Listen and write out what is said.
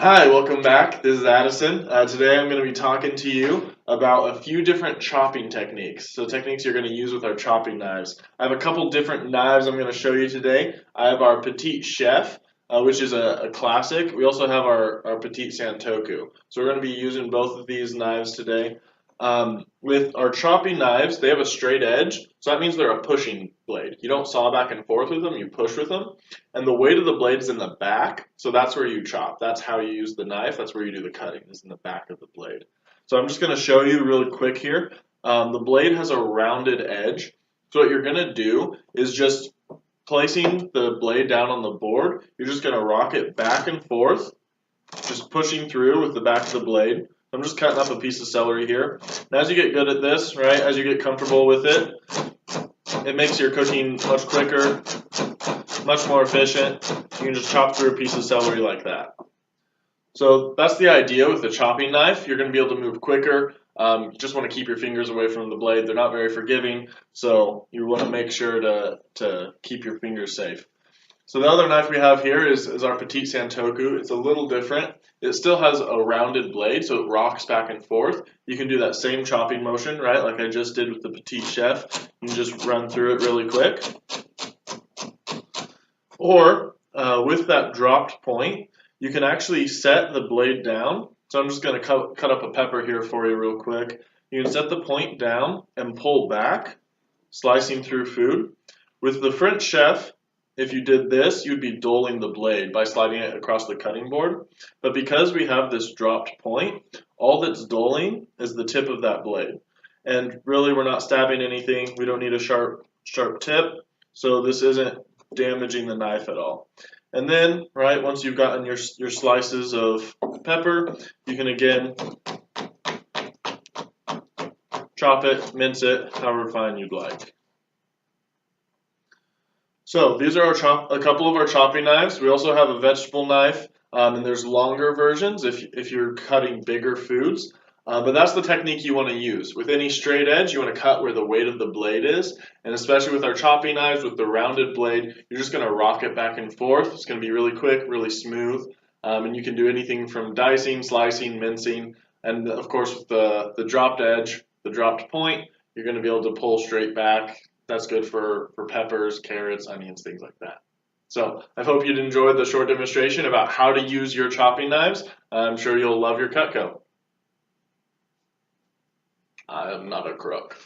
Hi, welcome back. This is Addison. Today I'm going to be talking to you about a few different chopping techniques. So techniques you're going to use with our chopping knives. I have a couple different knives I'm going to show you today. I have our Petite Chef, which is a classic. We also have our Petite Santoku. So we're going to be using both of these knives today. With our chopping knives, they have a straight edge, so that means they're a pushing blade. You don't saw back and forth with them, you push with them. And the weight of the blade is in the back, so that's where you chop. That's how you use the knife, that's where you do the cutting, is in the back of the blade. So I'm just going to show you really quick here. The blade has a rounded edge, so what you're going to do is just placing the blade down on the board, you're just going to rock it back and forth, just pushing through with the back of the blade. I'm just cutting up a piece of celery here. And as you get good at this, right, as you get comfortable with it, it makes your cooking much quicker, much more efficient. You can just chop through a piece of celery like that. So that's the idea with the chopping knife. You're going to be able to move quicker. You just want to keep your fingers away from the blade. They're not very forgiving, so you want to make sure to keep your fingers safe. So the other knife we have here is our Petite Santoku. It's a little different. It still has a rounded blade, so it rocks back and forth. You can do that same chopping motion, right, like I just did with the Petite Chef. You can just run through it really quick. Or with that dropped point, you can actually set the blade down. So I'm just going to cut up a pepper here for you real quick. You can set the point down and pull back, slicing through food. With the French Chef, if you did this, you'd be dulling the blade by sliding it across the cutting board. But because we have this dropped point, all that's dulling is the tip of that blade. And really, we're not stabbing anything. We don't need a sharp tip. So this isn't damaging the knife at all. And then, right, once you've gotten your slices of pepper, you can again chop it, mince it, however fine you'd like. So these are a couple of our chopping knives. We also have a vegetable knife, and there's longer versions if you're cutting bigger foods. But that's the technique you want to use. With any straight edge, you want to cut where the weight of the blade is. And especially with our chopping knives, with the rounded blade, you're just going to rock it back and forth. It's going to be really quick, really smooth. And you can do anything from dicing, slicing, mincing. And of course, with the dropped edge, the dropped point, you're going to be able to pull straight back. That's good for peppers, carrots, onions, things like that. So I hope you'd enjoyed the short demonstration about how to use your chopping knives. I'm sure you'll love your Cutco. I am not a crook.